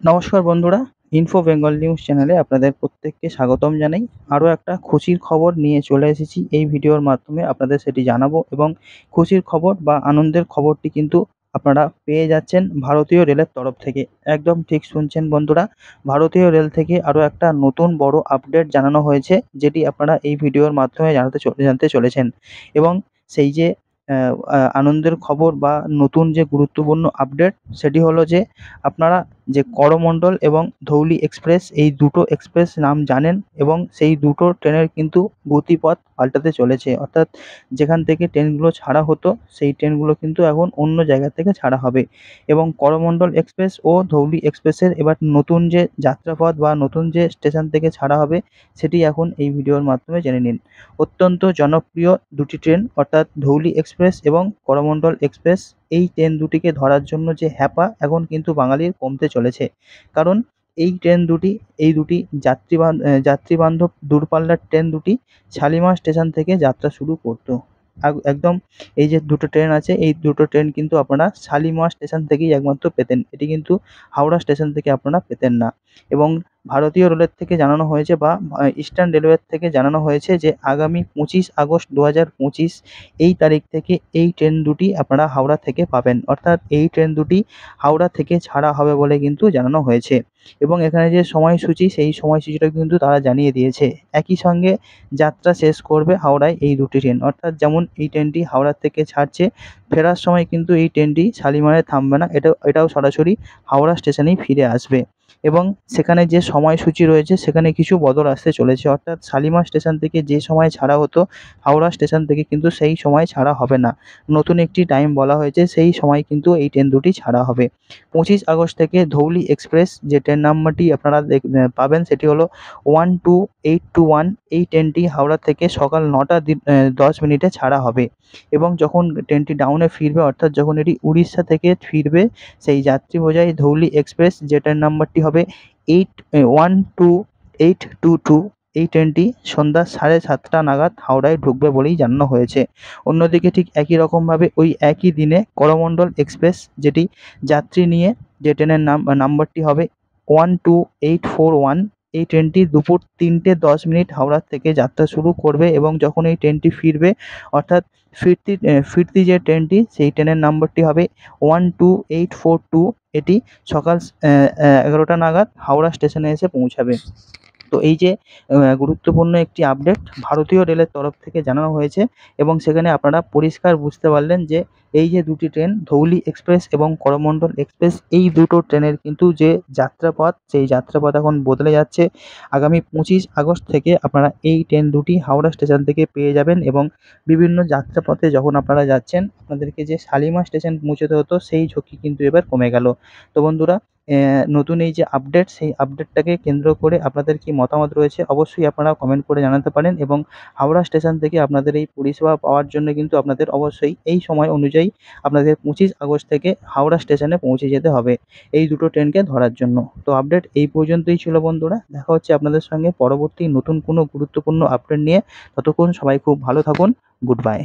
নমস্কার বন্ধুরা, info Bengal news চ্যানেলে আপনাদের প্রত্যেককে স্বাগতম জানাই। আরও একটা খুশির খবর নিয়ে চলে এসেছি এই ভিডিওর মাধ্যমে আপনাদের সেটি জানাবো এবং খুশির খবর বা আনন্দের খবরটি কিন্তু আপনারা পেয়ে যাচ্ছেন ভারতীয় রেলের তরফ থেকে। একদম ঠিক শুনছেন বন্ধুরা, ভারতীয় রেল থেকে আরও একটা নতুন বড় আপডেট জানানো হয়েছে, যেটি আপনারা এই ভিডিওর মাধ্যমে জানতে চলেছেন। এবং সেই যে আনন্দের খবর বা নতুন যে গুরুত্বপূর্ণ আপডেট, সেটি হলো যে আপনারা যে করমণ্ডল এবং ধৌলি এক্সপ্রেস, এই দুটো এক্সপ্রেস নাম জানেন এবং সেই দুটো ট্রেনের কিন্তু গতিপথ পাল্টাতে চলেছে। অর্থাৎ যেখান থেকে ট্রেনগুলো ছাড়া হতো সেই ট্রেনগুলো কিন্তু এখন অন্য জায়গা থেকে ছাড়া হবে এবং করমণ্ডল এক্সপ্রেস ও ধৌলি এক্সপ্রেসের এবার নতুন যে যাত্রাপথ বা নতুন যে স্টেশন থেকে ছাড়া হবে সেটি এখন এই ভিডিওর মাধ্যমে জেনে নিন। অত্যন্ত জনপ্রিয় দুটি ট্রেন অর্থাৎ ধৌলি এক্সপ্রেস এবং করমণ্ডল এক্সপ্রেস, এই ট্রেন দুটিকে ধরার জন্য যে হ্যাপা এখন কিন্তু বাঙালির কমতে চলেছে। কারণ এই ট্রেন দুটি, এই দুটি যাত্রীবান্ধব দূরপাল্লার ট্রেন দুটি শালিমার স্টেশন থেকে যাত্রা শুরু করতো। একদম এই যে দুটো ট্রেন আছে, এই দুটো ট্রেন কিন্তু আপনারা শালিমার স্টেশন থেকেই একমাত্র পেতেন। এটি কিন্তু হাওড়া স্টেশন থেকে আপনারা পেতেন না। এবং ভারতীয় রেলের থেকে জানানো হয়েছে বা ইস্টার্ন রেলওয়ের থেকে জানানো হয়েছে যে আগামী 25 আগস্ট 2025 এই তারিখ থেকে এই ট্রেন দুটি আপনারা হাওড়া থেকে পাবেন। অর্থাৎ এই ট্রেন দুটি হাওড়া থেকে ছাড়া হবে বলে কিন্তু জানানো হয়েছে। এবং এখানে যে সময়সূচি, সেই সময়সূচিটা কিন্তু তারা জানিয়ে দিয়েছে। একই সঙ্গে যাত্রা শেষ করবে হাওড়ায় এই দুটি ট্রেন। অর্থাৎ যেমন এই ট্রেনটি হাওড়া থেকে ছাড়ছে, ফেরার সময় কিন্তু এই ট্রেনটি শালিমারে থামবে না, এটাও সরাসরি হাওড়া স্টেশনেই ফিরে আসবে। এবং সেখানে যে সময়সূচি রয়েছে সেখানে কিছু বদল আসতে চলেছে। অর্থাৎ শালিমার স্টেশন থেকে যে সময় ছাড়া হতো, হাওড়া স্টেশন থেকে কিন্তু সেই সময় ছাড়া হবে না। নতুন একটি টাইম বলা হয়েছে, সেই সময় কিন্তু এই ট্রেন দুটি ছাড়া হবে। 25 আগস্ট থেকে ধৌলি এক্সপ্রেস যে ট্রেন নাম্বারটি আপনারা পাবেন সেটি হলো 12821। এই ট্রেনটি হাওড়া থেকে সকাল 9টা 10 মিনিটে ছাড়া হবে। এবং যখন ট্রেনটি ডাউনে ফিরবে, অর্থাৎ যখন এটি উড়িষ্যা থেকে ফিরবে, সেই যাত্রী বোঝাই ধৌলি এক্সপ্রেস যে ট্রেন নাম্বারটি হবে 12822। এই ট্রেনটি সন্ধ্যা 7:30 নাগাদ হাওড়ায় ঢুকবে বলেই জানানো হয়েছে। অন্যদিকে ঠিক একই রকমভাবে ওই একই দিনে করমণ্ডল এক্সপ্রেস, যেটি যাত্রী নিয়ে যে ট্রেনের নাম্বারটি হবে 12841, এই ট্রেনটি দুপুর 3টে 10 মিনিট হাওড়া থেকে যাত্রা শুরু করবে এবং যখন এই ট্রেনটি ফিরবে, অর্থাৎ ফিরতি যে ট্রেনটি, সেই ট্রেনের নাম্বারটি হবে 12842। এটি সকাল 11টা নাগাদ হাওড়া স্টেশনে এসে পৌঁছাবে। তো এই যে গুরুত্বপূর্ণ একটি আপডেট ভারতীয় রেলের তরফ থেকে জানানো হয়েছে এবং সেখানে আপনারা পরিষ্কার বুঝতে পারলেন যে এই যে দুটি ট্রেন ধৌলি এক্সপ্রেস এবং করমণ্ডল এক্সপ্রেস, এই দুটো ট্রেনের কিন্তু যে যাত্রাপথ, সেই যাত্রাপথ এখন বদলে যাচ্ছে। আগামী 25 আগস্ট থেকে আপনারা এই ট্রেন দুটি হাওড়া স্টেশন থেকে পেয়ে যাবেন এবং বিভিন্ন যাত্রাপথে যখন আপনারা যাচ্ছেন, আপনাদেরকে যে শালিমার স্টেশন পৌঁছতে হতো সেই ঝুঁকি কিন্তু এবার কমে গেল। তো বন্ধুরা, নতুন এই যে আপডেট, সেই আপডেটটাকে কেন্দ্র করে আপনাদের কি মতামত রয়েছে অবশ্যই আপনারা কমেন্ট করে জানাতে পারেন। এবং হাওড়া স্টেশন থেকে আপনাদের এই পরিষেবা পাওয়ার জন্য কিন্তু আপনাদের অবশ্যই এই সময় অনুযায়ী আপনাদের 25 আগস্ট থেকে হাওড়া স্টেশনে পৌঁছে যেতে হবে এই দুটো ট্রেনকে ধরার জন্য। তো আপডেট এই পর্যন্তই ছিল বন্ধুরা, দেখা হচ্ছে আপনাদের সঙ্গে পরবর্তী নতুন কোনো গুরুত্বপূর্ণ আপডেট নিয়ে। ততক্ষণ সবাই খুব ভালো থাকুন। Good bye.